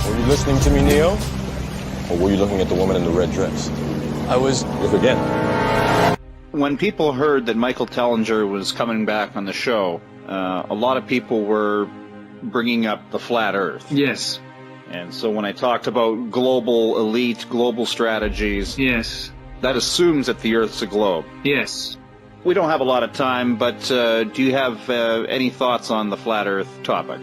Were you listening to me, Neo? Or were you looking at the woman in the red dress? I was... Look again. When people heard that Michael Tellinger was coming back on the show, a lot of people were bringing up the flat Earth. Yes. And so when I talked about global elite, global strategies, yes, that assumes that the Earth's a globe. Yes. We don't have a lot of time, but do you have any thoughts on the flat Earth topic?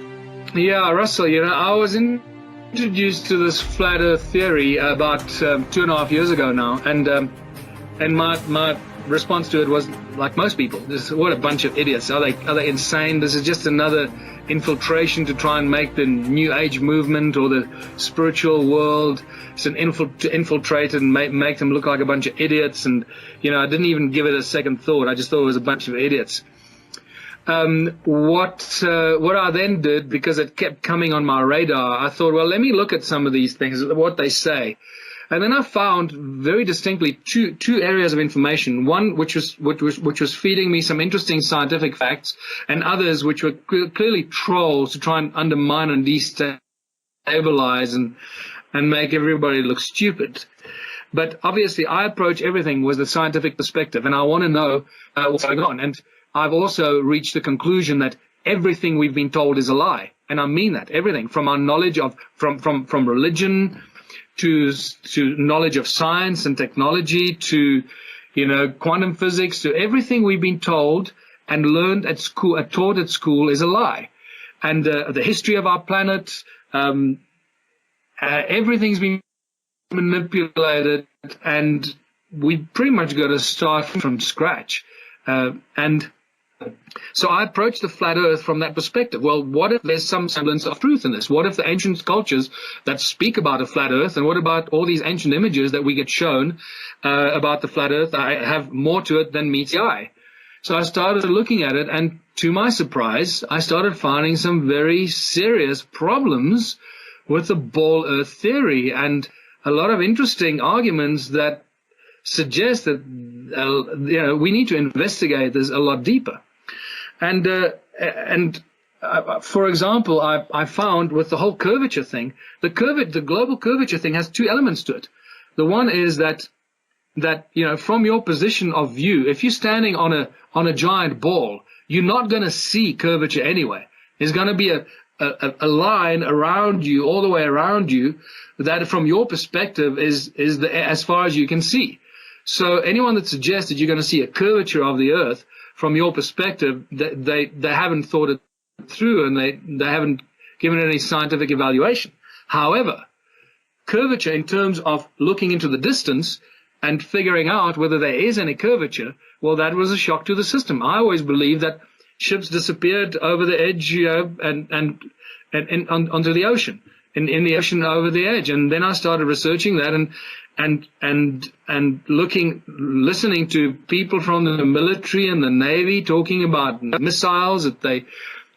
Yeah, Russell, I was introduced to this flat Earth theory about 2.5 years ago now, and my response to it was like most people: what a bunch of idiots! Are they insane? This is just another infiltration to try and make the New Age movement or the spiritual world. It's to infiltrate and make them look like a bunch of idiots. And I didn't even give it a second thought. I just thought it was a bunch of idiots. What I then did, because it kept coming on my radar, I thought, well, let me look at some of these things, what they say. And then I found very distinctly two areas of information. One which was feeding me some interesting scientific facts, and others which were clearly trolls to try and undermine and destabilize and make everybody look stupid. But obviously, I approach everything with a scientific perspective, and I want to know what's going on. And I've also reached the conclusion that everything we've been told is a lie, and I mean that. Everything from our knowledge of from religion to knowledge of science and technology, to quantum physics, to everything we've been told and learned at school, taught at school, is a lie. And the history of our planet, everything's been manipulated, and we pretty much got to start from scratch. And so I approached the flat Earth from that perspective. Well, what if there's some semblance of truth in this? What if the ancient cultures that speak about a flat Earth, and what about all these ancient images that we get shown about the flat Earth, I have more to it than meets the eye? So I started looking at it, and to my surprise, I started finding some very serious problems with the ball Earth theory, and a lot of interesting arguments that suggest that we need to investigate this a lot deeper. And for example, I found with the whole curvature thing, the global curvature thing has two elements to it. The one is that from your position of view, if you're standing on a giant ball, you're not going to see curvature anyway. There's going to be a line around you, all the way around you, that from your perspective is as far as you can see. So anyone that suggests that you're going to see a curvature of the Earth from your perspective, they haven't thought it through, and they haven't given it any scientific evaluation. However, curvature in terms of looking into the distance and figuring out whether there is any curvature, well, that was a shock to the system. I always believed that ships disappeared over the edge, and onto the ocean, in the ocean over the edge. And then I started researching that and listening to people from the military and the Navy talking about missiles that they,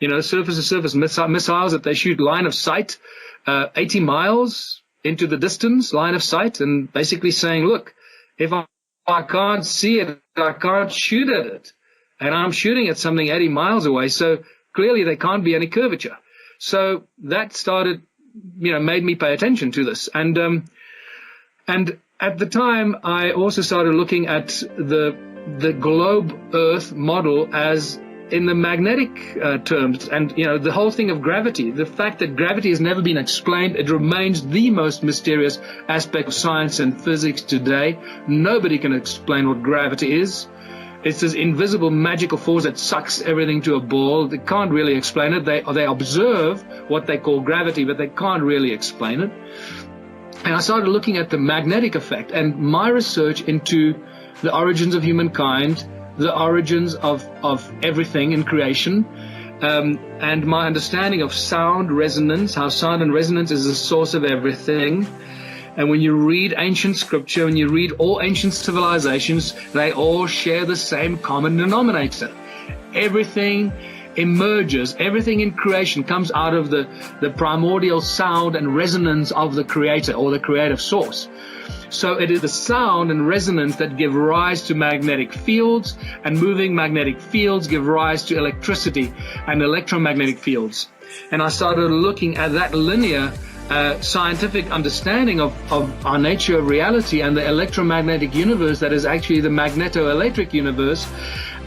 surface-to-surface missiles that they shoot line of sight, 80 miles into the distance, line of sight, and basically saying, look, if I can't see it, I can't shoot at it. And I'm shooting at something 80 miles away, so clearly there can't be any curvature. So that started, made me pay attention to this. And at the time, I also started looking at the globe Earth model as in the magnetic terms, and the whole thing of gravity. The fact that gravity has never been explained, it remains the most mysterious aspect of science and physics today. Nobody can explain what gravity is. It's this invisible magical force that sucks everything to a ball. They can't really explain it. They observe what they call gravity, but they can't really explain it. And I started looking at the magnetic effect, and my research into the origins of humankind, the origins of everything in creation, and my understanding of sound resonance, how sound and resonance is the source of everything. And when you read ancient scripture, when you read all ancient civilizations, they all share the same common denominator. Everything emerges, everything in creation comes out of the primordial sound and resonance of the creator or the creative source. So it is the sound and resonance that give rise to magnetic fields, and moving magnetic fields give rise to electricity and electromagnetic fields. And I started looking at that linear scientific understanding of our nature of reality and the electromagnetic universe that is actually the magnetoelectric universe,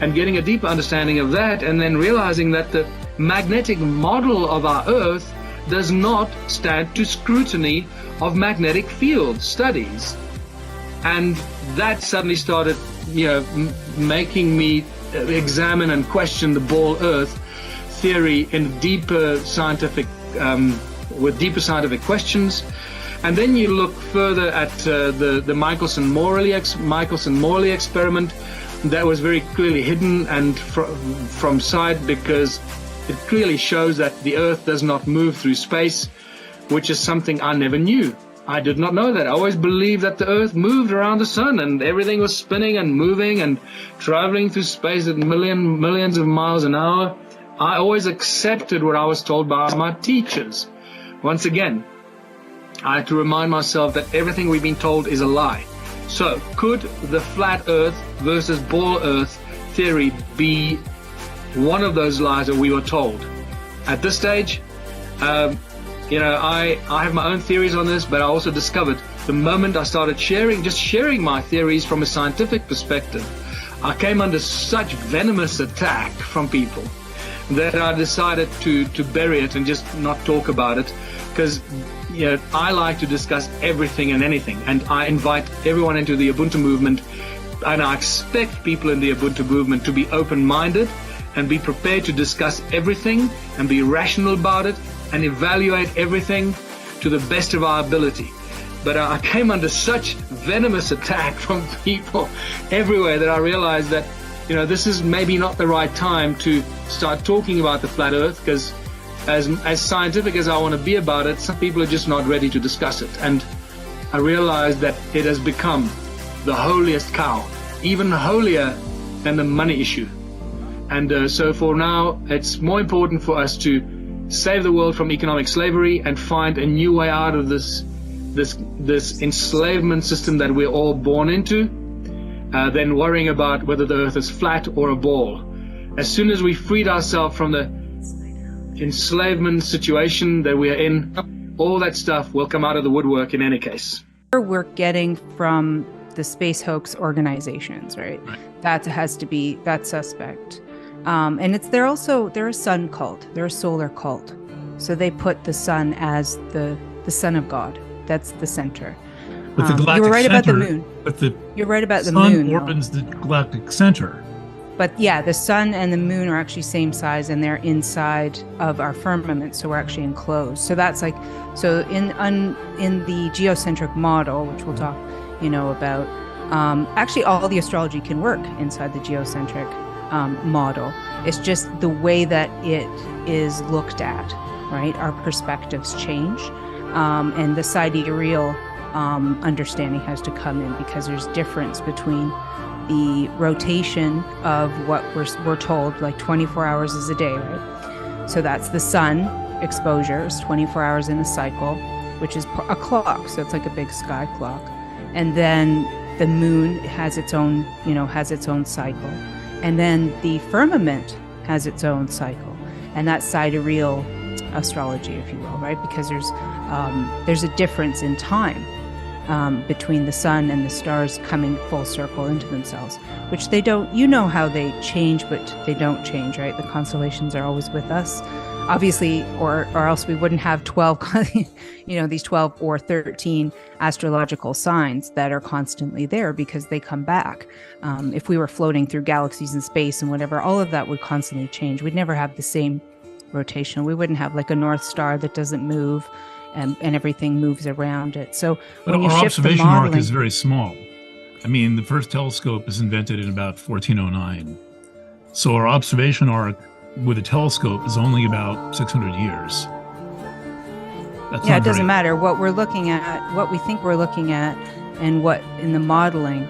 and getting a deeper understanding of that, and then realizing that the magnetic model of our Earth does not stand to scrutiny of magnetic field studies. And that suddenly started, making me examine and question the ball Earth theory in deeper scientific, with deeper scientific questions. And then you look further at the Michelson-Morley experiment that was very clearly hidden and from sight, because it clearly shows that the Earth does not move through space, which is something I never knew. I did not know that. I always believed that the Earth moved around the sun and everything was spinning and moving and traveling through space at millions of miles an hour. I always accepted what I was told by my teachers. Once again, I had to remind myself that everything we've been told is a lie. So, could the flat Earth versus ball Earth theory be one of those lies that we were told? At this stage, I have my own theories on this, but I also discovered the moment I started sharing my theories from a scientific perspective, I came under such venomous attack from people that I decided to bury it and just not talk about it, because I like to discuss everything and anything, and I invite everyone into the Ubuntu movement, and I expect people in the Ubuntu movement to be open-minded and be prepared to discuss everything and be rational about it and evaluate everything to the best of our ability. But I came under such venomous attack from people everywhere that I realized that this is maybe not the right time to start talking about the flat Earth, because as scientific as I want to be about it, some people are just not ready to discuss it. And I realized that it has become the holiest cow, even holier than the money issue. And so for now, it's more important for us to save the world from economic slavery and find a new way out of this enslavement system that we're all born into, than worrying about whether the Earth is flat or a ball. As soon as we freed ourselves from the enslavement situation that we are in, all that stuff will come out of the woodwork in any case. We're getting from the space hoax organizations, right? That has to be that suspect. And they're a sun cult, they're a solar cult. So they put the sun as the son of God. That's the center. But the galactic you were right center, about the moon. But You're right about the moon. Sun orbits the galactic center. But yeah, the sun and the moon are actually same size, and they're inside of our firmament, so we're actually enclosed. So that's in the geocentric model, which we'll talk, about. Actually, all the astrology can work inside the geocentric model. It's just the way that it is looked at, right? Our perspectives change, and the sidereal understanding has to come in, because there's difference between the rotation of what we're told, like 24 hours is a day, right? So that's the sun exposure, is 24 hours in a cycle, which is a clock. So it's like a big sky clock. And then the moon has its own cycle. And then the firmament has its own cycle. And that's sidereal astrology, if you will, right? Because there's a difference in time between the sun and the stars coming full circle into themselves, which they don't, how they change, but they don't change, right? The constellations are always with us, obviously, or else we wouldn't have 12, these 12 or 13 astrological signs that are constantly there, because they come back. If we were floating through galaxies and space and whatever, all of that would constantly change. We'd never have the same rotation. We wouldn't have like a North Star that doesn't move, and everything moves around it. So when you shift the observation modeling, arc is very small. I mean, the first telescope is invented in about 1409. So our observation arc with a telescope is only about 600 years. It doesn't matter what we're looking at, what we think we're looking at, and what in the modeling,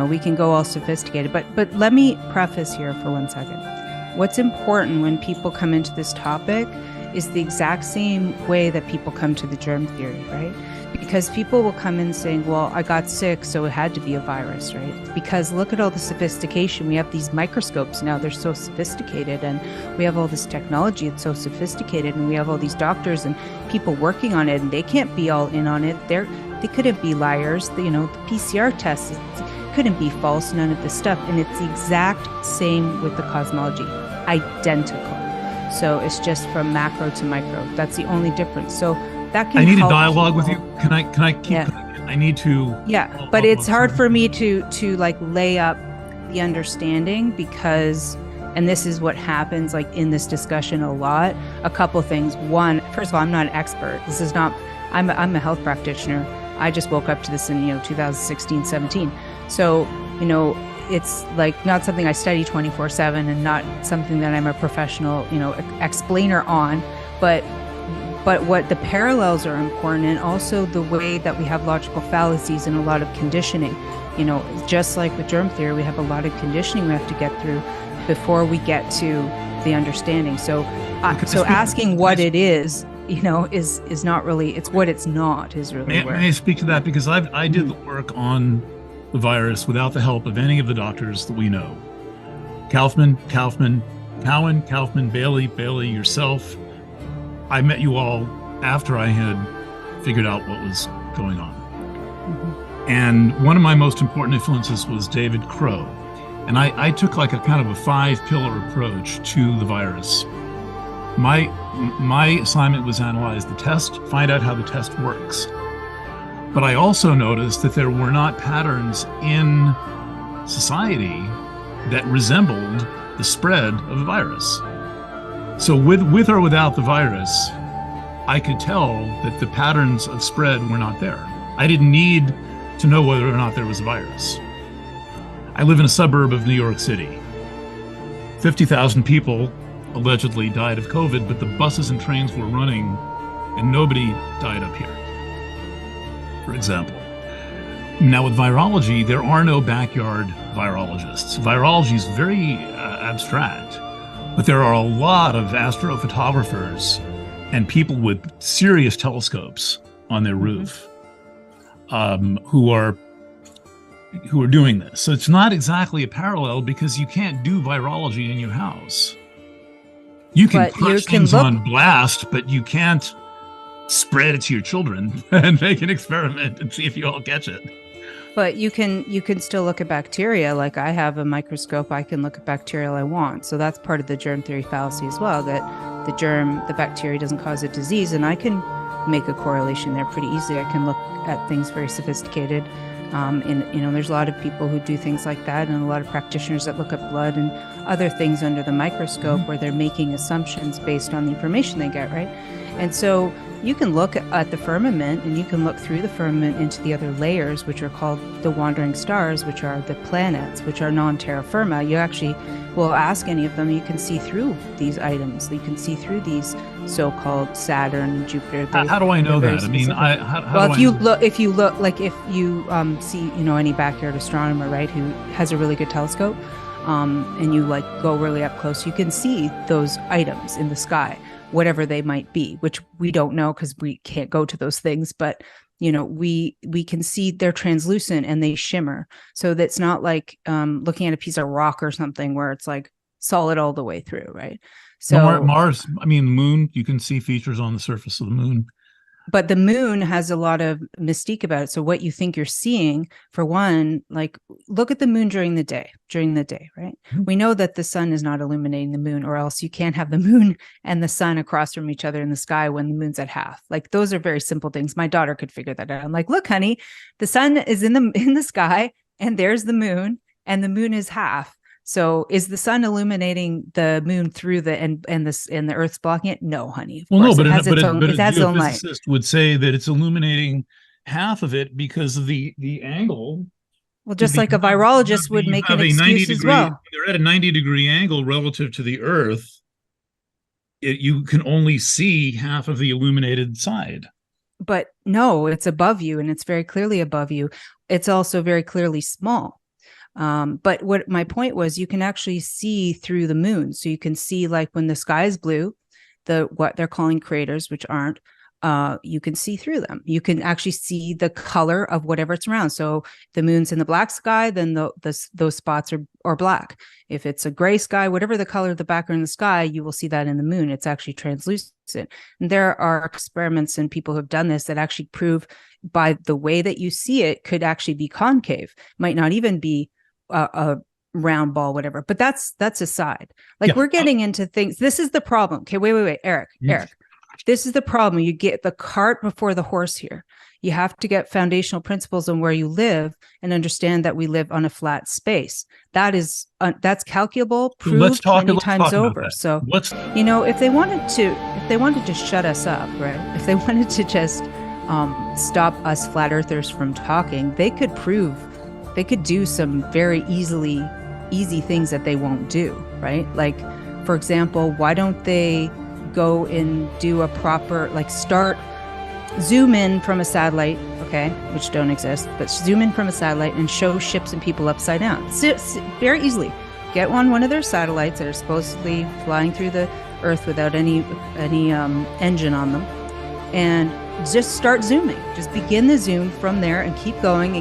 we can go all sophisticated. But let me preface here for 1 second. What's important when people come into this topic is the exact same way that people come to the germ theory, right? Because people will come in saying, well, I got sick, so it had to be a virus, right? Because look at all the sophistication. We have these microscopes now, they're so sophisticated, and we have all this technology, it's so sophisticated, and we have all these doctors and people working on it, and they can't be all in on it. They couldn't be liars. The PCR tests couldn't be false, none of this stuff. And it's the exact same with the cosmology, identical. So it's just from macro to micro. That's the only difference. So that can I need a help dialogue with people. you. Can I keep? Yeah. I need to. Yeah, but it's hard for me to like lay up the understanding, because, and this is what happens like in this discussion a lot. A couple things. One, first of all, I'm not an expert. This is not. I'm a health practitioner. I just woke up to this in 2016, 17. So it's like not something I study 24/7, and not something that I'm a professional explainer on, but what the parallels are important, and also the way that we have logical fallacies and a lot of conditioning. Just like with germ theory, we have a lot of conditioning we have to get through before we get to the understanding. So asking what it is not really, it's what it's not is really May I speak to that? Because I did the work on the virus without the help of any of the doctors that we know. Cowan, Bailey, yourself. I met you all after I had figured out what was going on. Mm-hmm. And one of my most important influences was David Crow. And I took like a kind of a 5-pillar approach to the virus. My assignment was analyze the test, find out how the test works. But I also noticed that there were not patterns in society that resembled the spread of the virus. So with or without the virus, I could tell that the patterns of spread were not there. I didn't need to know whether or not there was a virus. I live in a suburb of New York City. 50,000 people allegedly died of COVID, but the buses and trains were running and nobody died up here, for example. Now with virology, there are no backyard virologists. Virology is very abstract, but there are a lot of astrophotographers and people with serious telescopes on their roof who are doing this. So it's not exactly a parallel, because you can't do virology in your house. You can crush things on blast, but you can't spread it to your children and make an experiment and see if you all catch it. But you can still look at bacteria. Like I have a microscope, I can look at bacteria I want. So that's part of the germ theory fallacy as well, that the bacteria doesn't cause a disease, and I can make a correlation there pretty easily. I can look at things very sophisticated. And there's a lot of people who do things like that, and a lot of practitioners that look at blood and other things under the microscope where they're making assumptions based on the information they get, right? And so you can look at the firmament, and you can look through the firmament into the other layers, which are called the wandering stars, which are the planets, which are non-terra firma. You actually will ask any of them, you can see through these items. You can see through these so-called Saturn and Jupiter. How do I know that? I mean, if you see, any backyard astronomer, right, who has a really good telescope, and you go really up close, you can see those items in the sky, whatever they might be, which we don't know because we can't go to those things, but we can see they're translucent and they shimmer. So that's not like looking at a piece of rock or something where it's like solid all the way through, right? So Mars, the moon, you can see features on the surface of the moon. But the moon has a lot of mystique about it. So what you think you're seeing, for one, look at the moon during the day, right? Mm-hmm. We know that the sun is not illuminating the moon, or else you can't have the moon and the sun across from each other in the sky when the moon's at half. Those are very simple things. My daughter could figure that out. I'm like, look, honey, the sun is in the sky, and there's the moon, and the moon is half. So is the sun illuminating the moon through and the Earth's blocking it? No, honey. Well, no, but it a has its own light. geophysicist would say that it's illuminating half of it because of the angle. Well, just like a virologist would make an excuse as well. They're at a 90-degree angle relative to the Earth. You can only see half of the illuminated side. But no, it's above you, and it's very clearly above you. It's also very clearly small. But what my point was, you can actually see through the moon. So you can see when the sky is blue what they're calling craters, which aren't, you can see through them. You can actually see the color of whatever it's around. So the moon's in the black sky, then those spots are black. If it's a gray sky, whatever the color of the background in the sky, you will see that in the moon. It's actually translucent. And there are experiments and people who have done this that actually prove by the way that you see it could actually be concave, might not even be a round ball, whatever. But that's aside. Like, we're getting into things. This is the problem. Okay, wait, Eric. This is the problem. You get the cart before the horse here. You have to get foundational principles on where you live and understand that we live on a flat space. That's calculable, proved many times over. So, if they wanted to shut us up, right? If they wanted to just stop us flat earthers from talking, they could do some very easy things that they won't do, right? Like, for example, why don't they go and do a proper, zoom in from a satellite, okay, which don't exist, but zoom in from a satellite and show ships and people upside down. Very easily. Get one of their satellites that are supposedly flying through the earth without any engine on them, and just start zooming. Just begin the zoom from there and keep going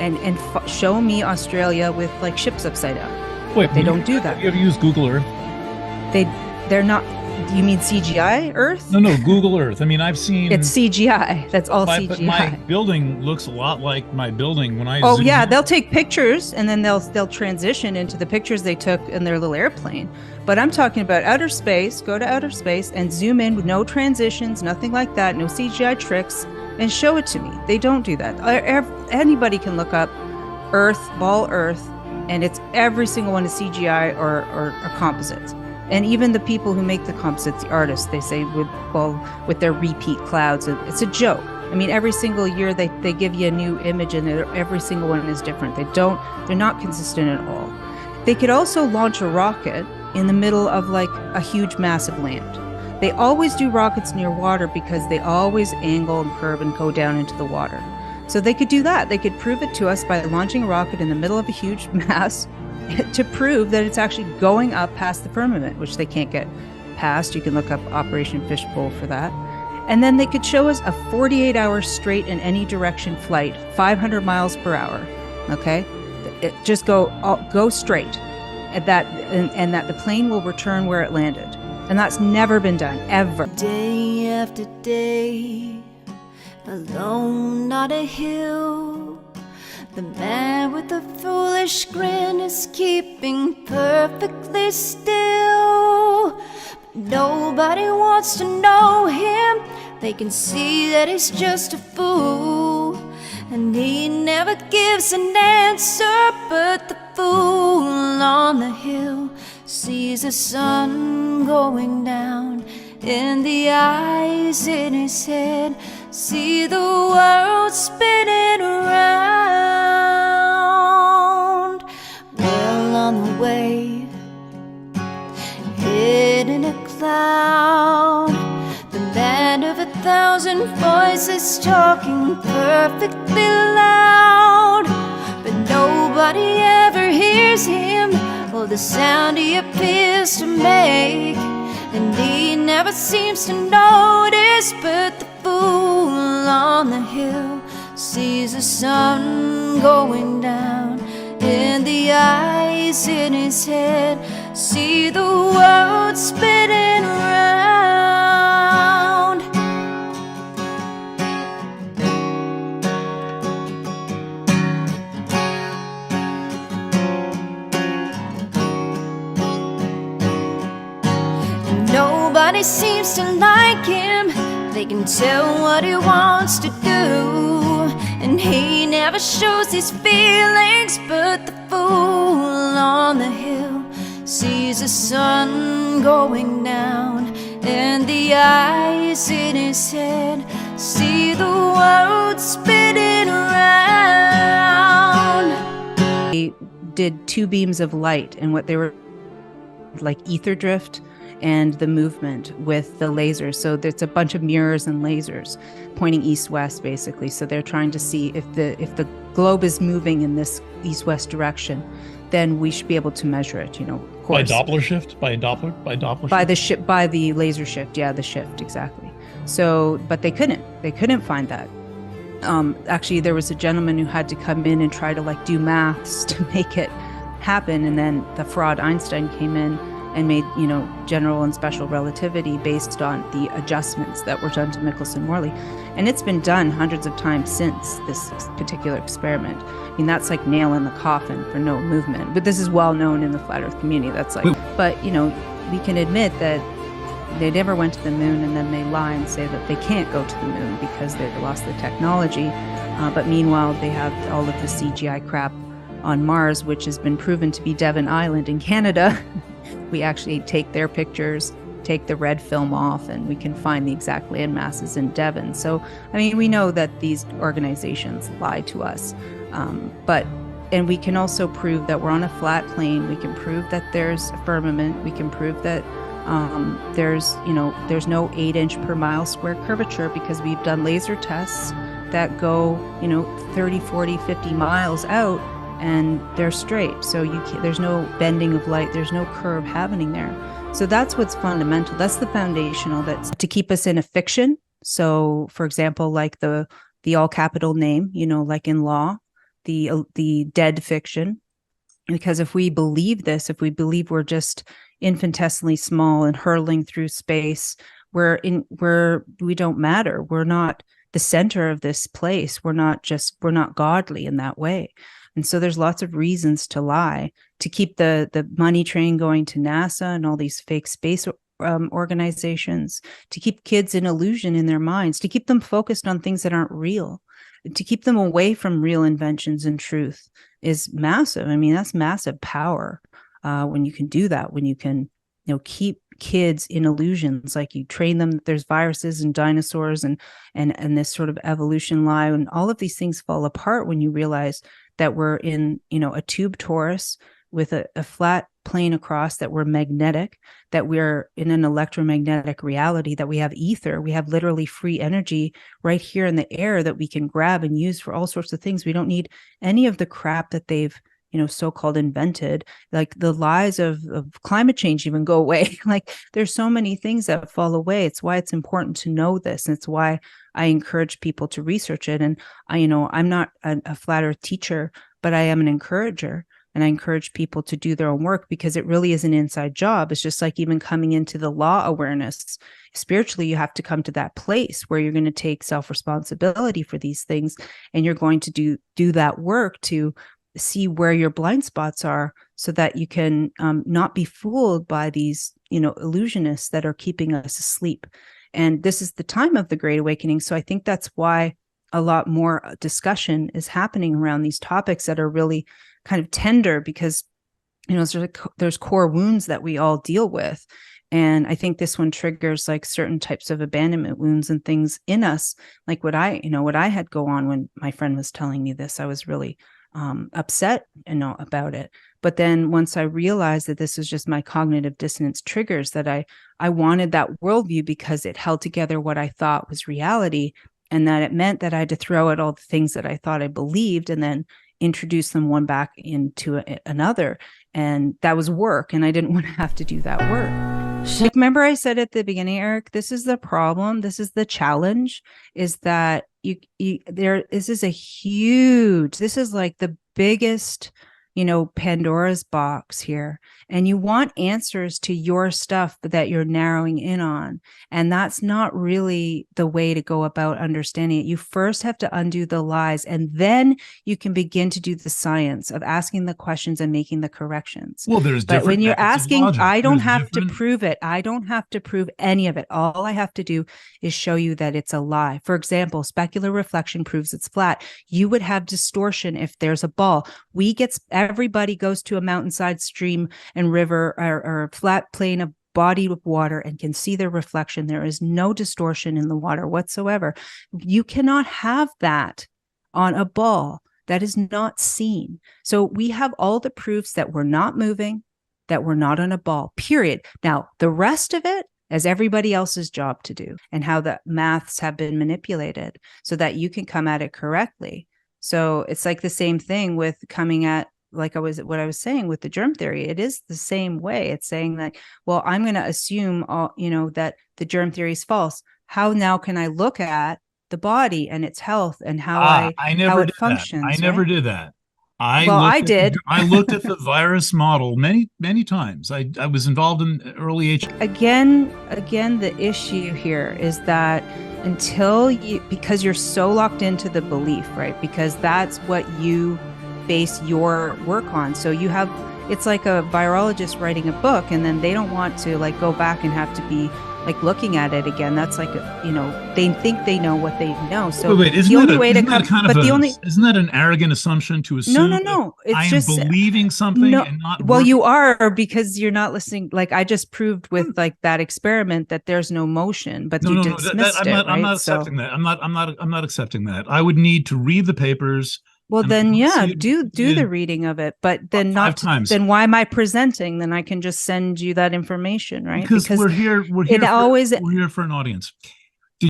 and show me Australia with ships upside down. Wait, they don't do that. Have you ever used Google Earth? They're not. You mean CGI Earth? No, Google Earth. I mean, I've seen... It's CGI. That's all CGI. But my building looks a lot like my building when I zoom in. They'll take pictures and then they'll transition into the pictures they took in their little airplane. But I'm talking about outer space. Go to outer space and zoom in with no transitions, nothing like that, no CGI tricks, and show it to me. They don't do that. Anybody can look up ball Earth, and it's every single one is CGI or composites. And even the people who make the composites, the artists, they say with their repeat clouds, it's a joke. I mean, every single year they give you a new image, and every single one is different. They're not consistent at all. They could also launch a rocket in the middle of a huge, massive land. They always do rockets near water because they always angle and curve and go down into the water. So they could do that. They could prove it to us by launching a rocket in the middle of a huge mass to prove that it's actually going up past the firmament, which they can't get past. You can look up Operation Fishbowl for that. And then they could show us a 48-hour straight in any direction flight, 500 miles per hour. Okay, just go straight, and that the plane will return where it landed. And that's never been done, ever. Day after day, alone on a hill, the man with the foolish grin is keeping perfectly still. But nobody wants to know him. They can see that he's just a fool, and he never gives an answer. But the fool on the hill sees the sun going down, and the eyes in his head see the world spinning around. Well on the way, head in a cloud, the band of 1,000 voices talking perfectly loud. But nobody ever hears him or the sound he appears to make, and he never seems to notice. But the fool on the hill sees the sun going down, and the eyes in his head see the world spinning around. And nobody seems to like him. They can tell what he wants to do, and he never shows his feelings. But the fool on the hill sees the sun going down, and the eyes in his head see the world spinning around. They did two beams of light, and what they were like ether drift and the movement with the lasers. So there's a bunch of mirrors and lasers pointing east-west, basically. So they're trying to see if the globe is moving in this east-west direction, then we should be able to measure it, By course. Doppler shift? By Doppler By shift? by the laser shift. Yeah, the shift, exactly. So, but they couldn't find that. Actually, there was a gentleman who had to come in and try to like do maths to make it happen. And then the fraud Einstein came in and made, general and special relativity based on the adjustments that were done to Michelson-Morley. And it's been done hundreds of times since this particular experiment. I mean, that's like nail in the coffin for no movement. But this is well known in the flat earth community. That's like, but, we can admit that they never went to the moon, and then they lie and say that they can't go to the moon because they lost the technology. But meanwhile, they have all of the CGI crap on Mars, which has been proven to be Devon Island in Canada. We actually take their pictures, take the red film off, and we can find the exact land masses in Devon. So, I mean, we know that these organizations lie to us. And we can also prove that we're on a flat plane. We can prove that there's a firmament. We can prove that there's no 8-inch per mile square curvature, because we've done laser tests that go, 30, 40, 50 miles out, and they're straight. So there's no bending of light. There's no curve happening there. So that's what's fundamental. That's the foundational. That's to keep us in a fiction. So, for example, like the all capital name, like in law, the dead fiction. Because if we believe this, if we believe we're just infinitesimally small and hurtling through space, we don't matter. We're not the center of this place. We're not godly in that way. And so there's lots of reasons to lie, to keep the money train going to NASA and all these fake space organizations, to keep kids in illusion in their minds, to keep them focused on things that aren't real, to keep them away from real inventions and truth is massive. I mean, that's massive power when you can do that, when you can, keep kids in illusions, like you train them that there's viruses and dinosaurs and this sort of evolution lie. And all of these things fall apart when you realize that we're in, a tube torus with a flat plane across, that we're magnetic, that we're in an electromagnetic reality, that we have ether, we have literally free energy right here in the air that we can grab and use for all sorts of things. We don't need any of the crap that they've, so-called invented, like the lies of climate change even go away. Like there's so many things that fall away. It's why it's important to know this. And it's why I encourage people to research it. And I'm not a flat earth teacher, but I am an encourager. And I encourage people to do their own work, because it really is an inside job. It's just like even coming into the law awareness. Spiritually, you have to come to that place where you're going to take self-responsibility for these things. And you're going to do that work to see where your blind spots are, so that you can not be fooled by these, illusionists that are keeping us asleep. And this is the time of the Great Awakening. So I think that's why a lot more discussion is happening around these topics that are really kind of tender, because, there's core wounds that we all deal with. And I think this one triggers like certain types of abandonment wounds and things in us. Like what I had go on when my friend was telling me this, I was really upset, about it. But then once I realized that this was just my cognitive dissonance triggers, that I wanted that worldview because it held together what I thought was reality, and that it meant that I had to throw out all the things that I thought I believed and then introduce them one back into another. And that was work. And I didn't want to have to do that work. Like, remember I said at the beginning, Eric, this is the problem. This is the challenge, is that this is like the biggest, Pandora's box here. And you want answers to your stuff that you're narrowing in on. And that's not really the way to go about understanding it. You first have to undo the lies, and then you can begin to do the science of asking the questions and making the corrections. Well, there's different. But when you're asking, I don't have to different... prove it. I don't have to prove any of it. All I have to do is show you that it's a lie. For example, specular reflection proves it's flat. You would have distortion if there's a ball. Everybody goes to a mountainside, stream, and river, or a flat plain of body of water, and can see their reflection. There is no distortion in the water whatsoever. You cannot have that on a ball. That is not seen. So we have all the proofs that we're not moving, that we're not on a ball, period. Now, the rest of it is everybody else's job to do, and how the maths have been manipulated so that you can come at it correctly. So it's like the same thing with coming at like what I was saying with the germ theory, it is the same way. It's saying that, well, I'm going to assume that the germ theory is false. How now can I look at the body and its health and how I never did functions? That. I never did that. I looked at the virus model many times. I was involved in early Again, the issue here is that because you're so locked into the belief, right? Because that's what you base your work on. So it's like a virologist writing a book, and then they don't want to like go back and have to be like looking at it again. That's like, they think they know what they know. So isn't that an arrogant assumption to assume? No. It's I am just believing something and not. Well, you are, because you're not listening. Like I just proved with like that experiment that there's no motion, but you dismissed it. I'm not accepting that. I'm not accepting that. I would need to read the papers. Well, then, do the reading of it, but then then why am I presenting? Then I can just send you that information, right? Because we're here for an audience.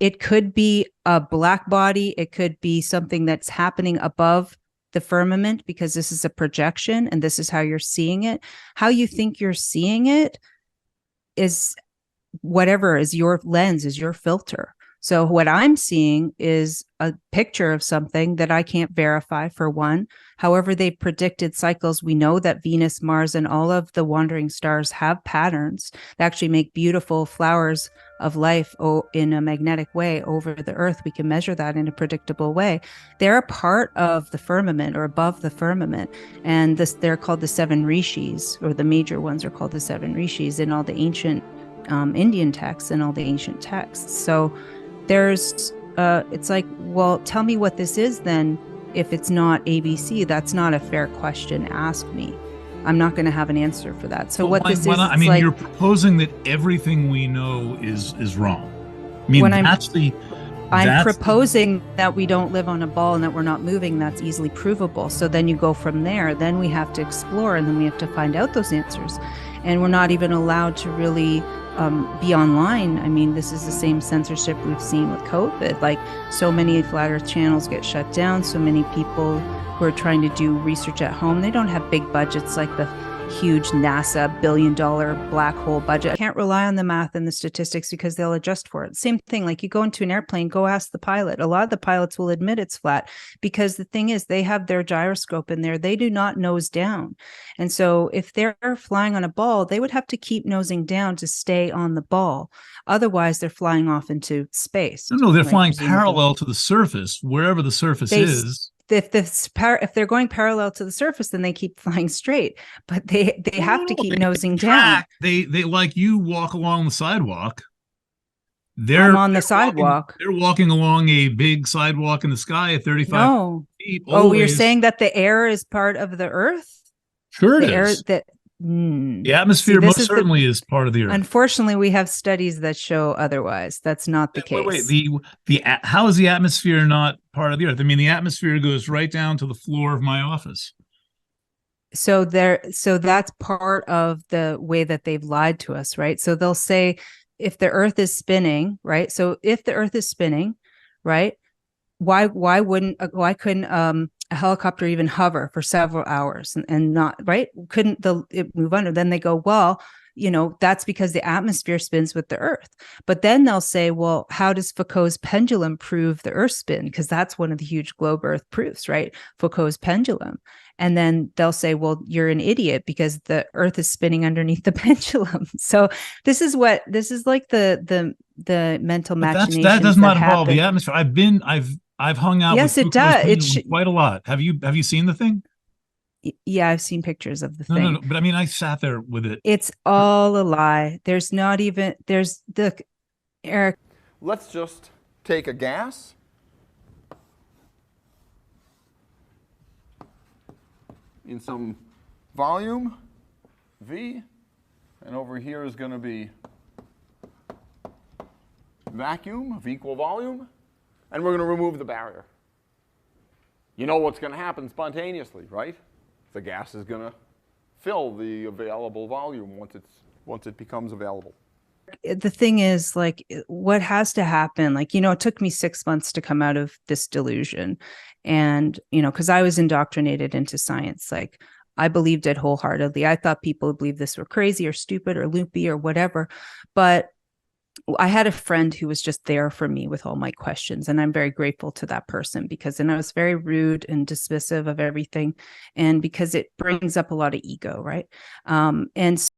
It could be a black body. It could be something that's happening above the firmament, because this is a projection and this is how you're seeing it. How you think you're seeing it is whatever is your lens, is your filter. So what I'm seeing is a picture of something that I can't verify, for one. However, they predicted cycles. We know that Venus, Mars, and all of the wandering stars have patterns that actually make beautiful flowers of life in a magnetic way over the Earth. We can measure that in a predictable way. They're a part of the firmament, or above the firmament. And they're called the seven rishis, or the major ones are called the seven rishis in all the ancient Indian texts and all the ancient texts. So there's it's like, well, tell me what this is then. If it's not ABC, that's not a fair question to ask me. I'm not going to have an answer for that. So you're proposing that everything we know is wrong. I mean, I'm proposing that we don't live on a ball and that we're not moving. That's easily provable. So then you go from there. Then we have to explore, and then we have to find out those answers. And we're not even allowed to really be online. I mean, this is the same censorship we've seen with COVID. Like, so many flat earth channels get shut down. So many people who are trying to do research at home, they don't have big budgets like the huge NASA $1 billion black hole budget. I can't rely on the math and the statistics because they'll adjust for it. Same thing, like you go into an airplane, go ask the pilot. A lot of the pilots will admit it's flat, because the thing is, they have their gyroscope in there. They do not nose down. And so if they're flying on a ball, they would have to keep nosing down to stay on the ball. Otherwise, they're flying off into space. No, they're flying parallel to the surface, wherever the surface is. If they're going parallel to the surface, then they keep flying straight, but they have to keep nosing down. They like you walk along the sidewalk. I'm on the sidewalk. They're walking along a big sidewalk in the sky at 35 feet. Always. You're saying that the air is part of the Earth? Sure, it is. The atmosphere most certainly is part of the Earth. Unfortunately, we have studies that show otherwise. That's not the case. How is the atmosphere not part of the Earth? I mean, the atmosphere goes right down to the floor of my office. So that's part of the way that they've lied to us, right? So they'll say, if the Earth is spinning, right? So if the Earth is spinning, right? Why couldn't a helicopter even hover for several hours and not, right? Couldn't it move under? Then they go, well, that's because the atmosphere spins with the Earth. But then they'll say, well, how does Foucault's pendulum prove the Earth spin? Because that's one of the huge globe Earth proofs, right? Foucault's pendulum. And then they'll say, well, you're an idiot because the Earth is spinning underneath the pendulum. So this is like the mental machinations that does not involve the atmosphere. I've hung out. Yes, with it does. It's quite a lot. Have you seen the thing? Yeah, I've seen pictures of the thing. No, but I mean, I sat there with it. It's all a lie. Eric. Let's just take a gas. In some volume, V, and over here is going to be vacuum of equal volume, and we're going to remove the barrier. You know what's going to happen spontaneously, right? The gas is going to fill the available volume once it becomes available. The thing is, like, what has to happen, like, it took me 6 months to come out of this delusion. And, because I was indoctrinated into science. Like, I believed it wholeheartedly. I thought people would believe this were crazy or stupid or loopy or whatever. But I had a friend who was just there for me with all my questions. And I'm very grateful to that person, because then I was very rude and dismissive of everything. And because it brings up a lot of ego, right? And so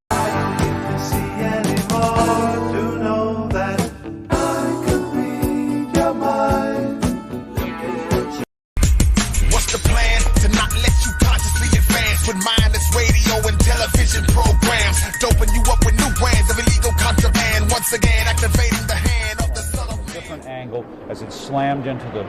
what's the plan? To not let you consciously advance with mindless radio and television programs, doping you up with new brands of illegal contraband, once again activating the hand of the son of man. Different angle as it slammed into the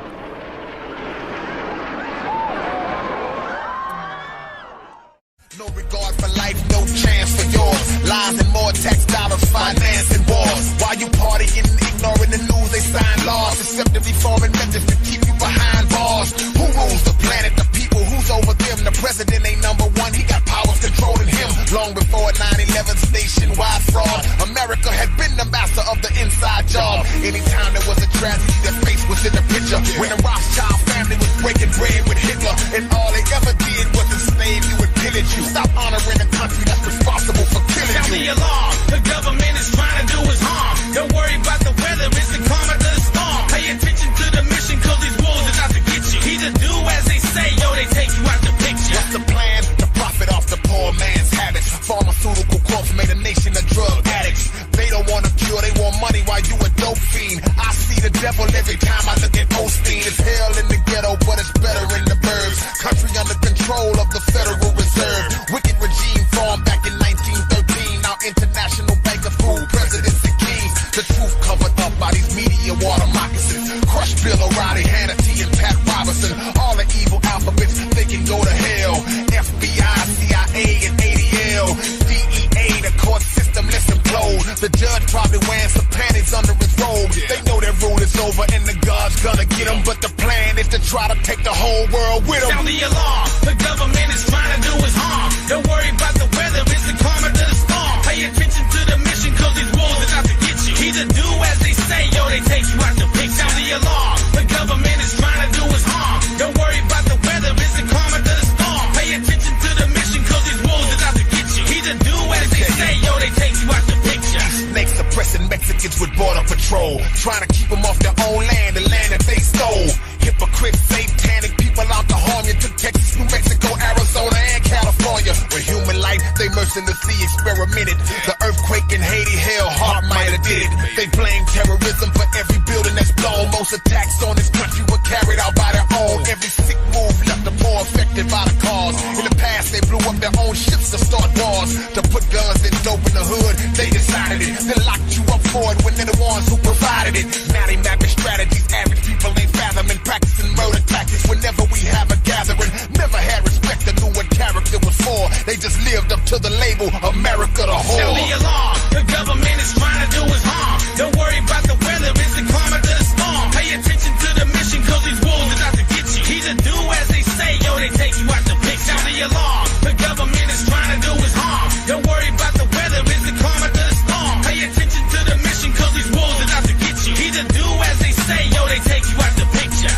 no regard for life, no chance for yours. Lies and more tax dollars, finance and wars. While you partying, ignoring the news, they sign laws, deceptively forming methods to keep you behind bars. Who rules the planet? The people. Who's over them? The president ain't number one. He got powers controlling him. Long before 9/11's nationwide fraud, America had been the master of the inside job. Anytime there was a tragedy, their face was in the picture. When the Rothschild family was breaking bread with Hitler, and all they ever did was enslave you and pillage you. Stop honoring the country that's responsible for killing you. Sound the alarm. The government is trying to do us harm. Don't worry about the weather. It's the karma to the storm. Pay attention to the mission, cause these wolves are out to get you. Either do as they say, yo, they take you out the picture. What's the plan? To profit off the poor man's habits. Pharmaceutical corps made a nation of drug addicts. They don't want a cure, they want money while you a dope fiend. I see the devil every time I look at Osteen. It's hell in the ghetto, but it's better in the burbs. Country under control of the Federal Reserve. Wicked regime formed back in 1913. Now international bank of food, presidents and kings. The truth covered up by these media water moccasins. Crush Bill O'Reilly, Hannity, and Pat Robertson. All the evil alphabets, they can go to hell. FBI, CIA, and ADL. DEA, the court system, let's implode. The judge probably wearing some panties under his robe. They know their rule is over and the God's gonna get them. But the plan is to try to take the whole world with them. Sound the alarm. The government is trying to do us harm. Don't worry about the weather, it's the karma to the storm. Pay attention to the mission, cause these wolves are out to get you. Either do as they say, yo, they take you out the picture. Sound the alarm. The government is trying to do us harm. Don't worry about the weather, it's the karma to the storm. Pay attention to the mission, cause these wolves are out to get you. Either do as they say, yo, they take you out the picture. Snakes suppressing Mexicans with border patrol, trying to keep them off their own land, the land that they stole. Hypocrite, satanic people out to harm you. Took Texas, New Mexico, Arizona, and California. With human life, they mercilessly experimented. The earthquake in Haiti, hell, heart might have did it. They blame terrorism for every building that's blown. Most attacks on this country were carried out by their own. Every sick move left the poor affected by the cause. In the past, they blew up their own ships to start wars. To put guns and dope in the hood, they decided it. They locked you up for it when they're the ones who provided it. Now they mapping strategies average people ain't fathoming. Practicing murder tactics whenever we have a gathering. Never had respect or knew what character was for. They just lived up to the label, America the whore. Sound the alarm. The government is trying to do us harm. Don't worry about the weather, it's the karma to the storm. Pay attention to the mission, cause these wolves are out to get you. Either do as they say, yo, they take you out the picture. Sound the alarm. The government is trying to do us harm. Don't worry about the weather, it's the karma to the storm. Pay attention to the mission, cause these wolves are out to get you. Either do as they say, yo, they take you out the picture.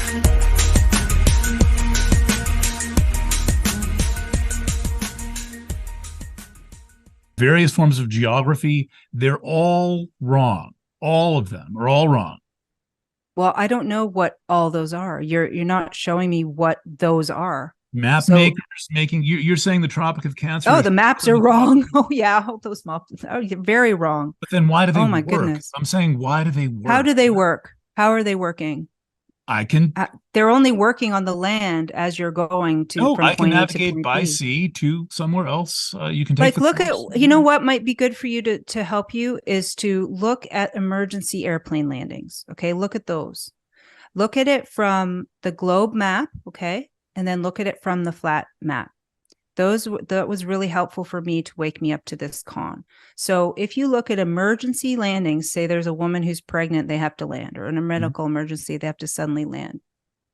Various forms of geography, they're all wrong. All of them are all wrong. well, I don't know what all those are. You're not showing me what those are. Map makers making you're saying the Tropic of Cancer. Oh, the maps are wrong. Oh yeah, those maps are very wrong. But then why do they work? Oh my goodness. I'm saying, why do they work? How do they work? How are they working? They're only working on the land as you're going to. No, from I can point A to navigate point by B. sea to somewhere else. You can take look at, you know what might be good for you to help you is to look at emergency airplane landings. Okay, look at those. Look at it from the globe map. Okay, and then look at it from the flat map. That was really helpful for me to wake me up to this con. So if you look at emergency landings, say there's a woman who's pregnant, they have to land, or in a medical emergency, they have to suddenly land.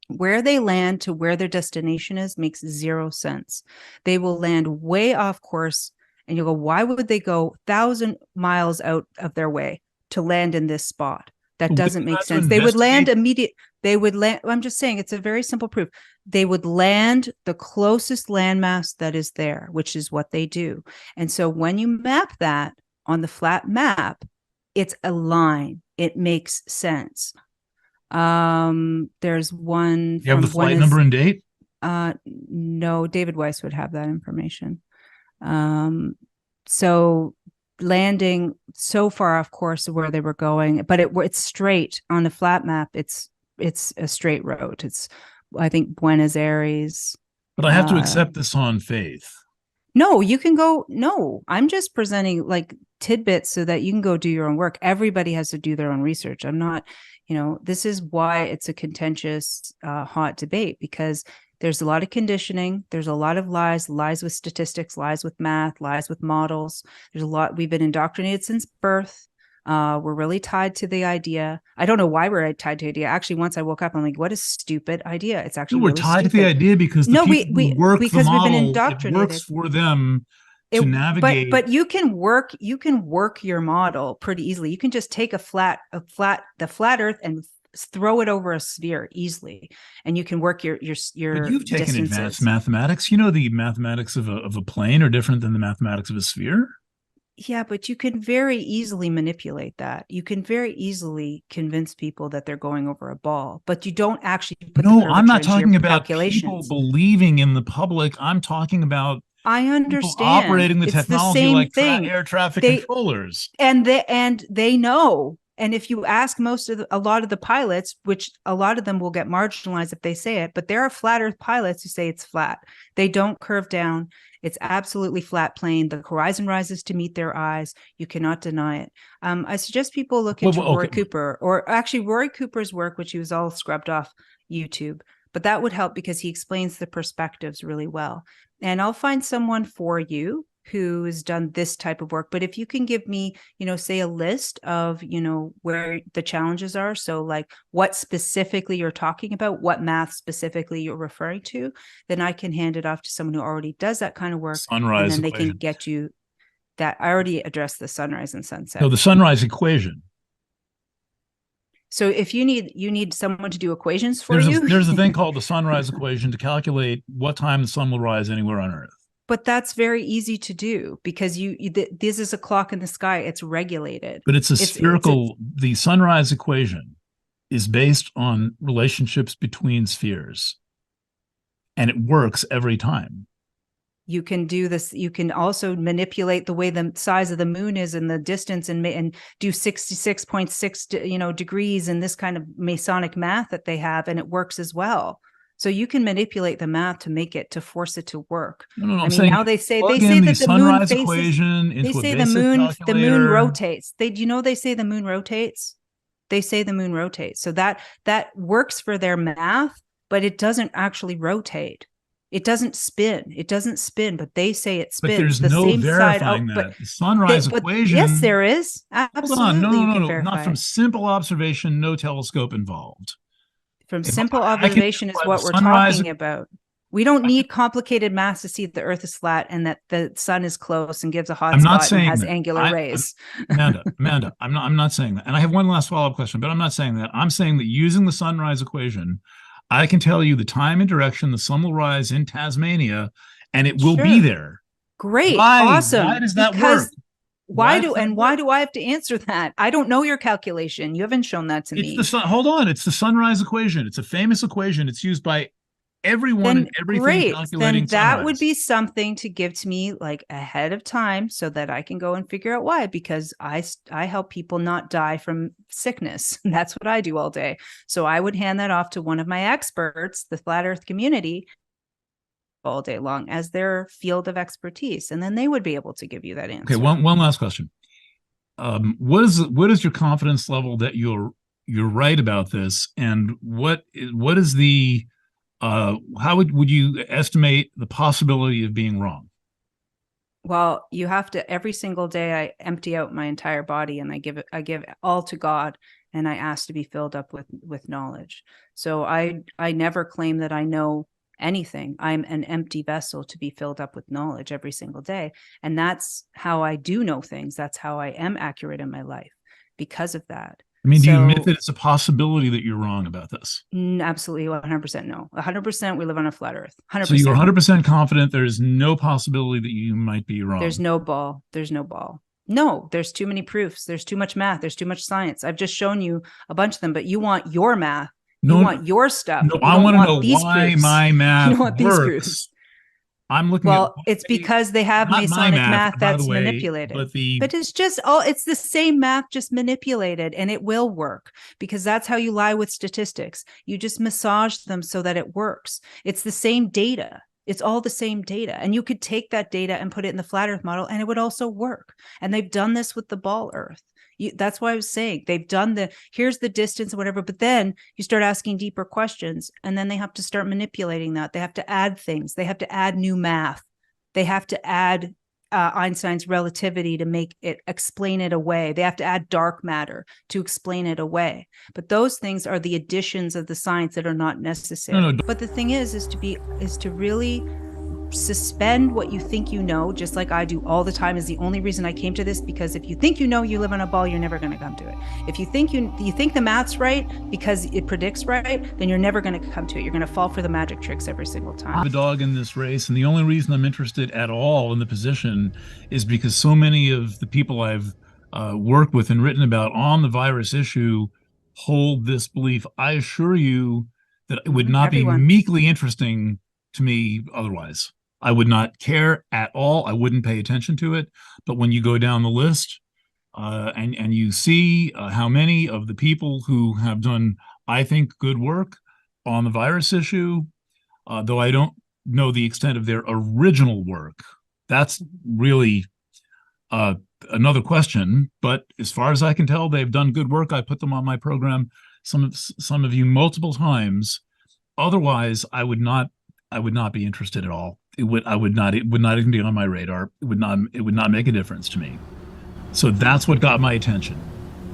Where they land to where their destination is makes zero sense. They will land way off course, and you'll go, why would they go 1,000 miles out of their way to land in this spot? That doesn't make sense. They would land immediate. They would land. I'm just saying, it's a very simple proof. They would land the closest landmass that is there, which is what they do. And so when you map that on the flat map, it's a line. It makes sense. There's one. You have the flight number and date? No, David Weiss would have that information. So landing so far off course of where they were going, but it's straight on the flat map. It's a straight road. It's, I think, Buenos Aires. But I have to accept this on faith. No, you can go. No, I'm just presenting like tidbits so that you can go do your own work. Everybody has to do their own research. I'm not, this is why it's a contentious, hot debate, because there's a lot of conditioning. There's a lot of lies with statistics, lies with math, lies with models. There's a lot. We've been indoctrinated since birth. We're really tied to the idea. I don't know why we're tied to the idea. Actually, once I woke up, I'm like, what a stupid idea. It's actually we're really tied stupid. to the idea because the people who work because the model, we've been indoctrinated. It works for them to navigate. But you can work your model pretty easily. You can just take the flat Earth and throw it over a sphere easily, and you can work your But you've taken distances. advanced mathematics. The mathematics of a plane are different than the mathematics of a sphere. Yeah, but you can very easily manipulate that. You can very easily convince people that they're going over a ball, but you don't actually put the I'm not curvature into talking your about calculations. people believing in the public. I'm talking about I understand people operating the it's technology the same like thing. air traffic controllers. And they know. And if you ask a lot of the pilots, which a lot of them will get marginalized if they say it, but there are flat Earth pilots who say it's flat. They don't curve down. It's absolutely flat plane. The horizon rises to meet their eyes. You cannot deny it. I suggest people look into Rory Cooper, or actually Rory Cooper's work, which he was all scrubbed off YouTube. But that would help because he explains the perspectives really well. And I'll find someone for you who has done this type of work. But if you can give me, say a list of, where the challenges are. So like what specifically you're talking about, what math specifically you're referring to, then I can hand it off to someone who already does that kind of work. Sunrise and then equation. They can get you that. I already addressed the sunrise and sunset. No, the sunrise equation. So if you need someone to do equations for you. There's a thing called the sunrise equation to calculate what time the sun will rise anywhere on Earth. But that's very easy to do because this is a clock in the sky. It's regulated. But it's spherical. The sunrise equation is based on relationships between spheres, and it works every time. You can do this. You can also manipulate the way the size of the moon is and the distance, and do 66.6 degrees and this kind of Masonic math that they have, and it works as well. So you can manipulate the math to force it to work. No, I mean, now they say that the moon faces, equation into they say the moon rotates. They say the moon rotates. They say the moon rotates. So that works for their math, but it doesn't actually rotate. It doesn't spin. It doesn't spin, but they say it spins. But there's the no same verifying side, that. The sunrise equation. Yes, there is. Absolutely. Hold on. No. Not from simple observation, no telescope involved. From simple observation is what we're talking about. We don't need complicated math to see that the Earth is flat and that the sun is close and gives a hot spot and has angular rays. Amanda, I'm not saying that. And I have one last follow-up question, but I'm not saying that. I'm saying that using the sunrise equation, I can tell you the time and direction the sun will rise in Tasmania, and it will be there. Great. Awesome. Why does that work? Why do I have to answer that? I don't know your calculation. You haven't shown that to me. Hold on. It's the sunrise equation. It's a famous equation. It's used by everyone and everything calculating then that sunrise. Would be something to give to me like ahead of time so that I can go and figure out why, because I help people not die from sickness. That's what I do all day. So I would hand that off to one of my experts, the flat Earth community, all day long as their field of expertise, and then they would be able to give you that answer. Okay, one last question. What is your confidence level that you're right about this, and what is the how would you estimate the possibility of being wrong? Well, you have to, every single day I empty out my entire body and I give all to God, and I ask to be filled up with knowledge. So I never claim that I know anything. I'm an empty vessel to be filled up with knowledge every single day. And that's how I do know things. That's how I am accurate in my life because of that. I mean, do you admit So- that it's a possibility that you're wrong about this? Absolutely, 100% no. 100% we live on a flat Earth. 100%. So you're 100% confident there's no possibility that you might be wrong. There's no ball. There's no ball. No, there's too many proofs. There's too much math. There's too much science. I've just shown you a bunch of them, but you want your math. You want your stuff. No, You I don't want to know these why proofs. my math You don't want these works. proofs. I'm looking Well, at it's because they have not my Masonic math by the that's way, manipulated. but it's just it's the same math, just manipulated, and it will work because that's how you lie with statistics. You just massage them so that it works. It's the same data. It's all the same data. And you could take that data and put it in the flat Earth model and it would also work. And they've done this with the ball Earth. That's why I was saying they've done here's the distance or whatever, but then you start asking deeper questions and then they have to start manipulating that. They have to add things. They have to add new math. They have to add Einstein's relativity to explain it away. They have to add dark matter to explain it away. But those things are the additions of the science that are not necessary. No. But the thing is to really suspend what you think you know, just like I do all the time. Is the only reason I came to this, because if you think you know you live on a ball, you're never going to come to it. If you think you think the math's right because it predicts right, then you're never going to come to it. You're going to fall for the magic tricks every single time. I'm a dog in this race, and the only reason I'm interested at all in the position is because so many of the people I've worked with and written about on the virus issue hold this belief. I assure you that it would not be meekly interesting to me otherwise. I would not care at all. I wouldn't pay attention to it. But when you go down the list and you see how many of the people who have done, I think, good work on the virus issue, though I don't know the extent of their original work, that's really another question. But as far as I can tell, they've done good work. I put them on my program, some of you multiple times. Otherwise, I would not be interested at all. It would not even be on my radar. It would not make a difference to me. So that's what got my attention.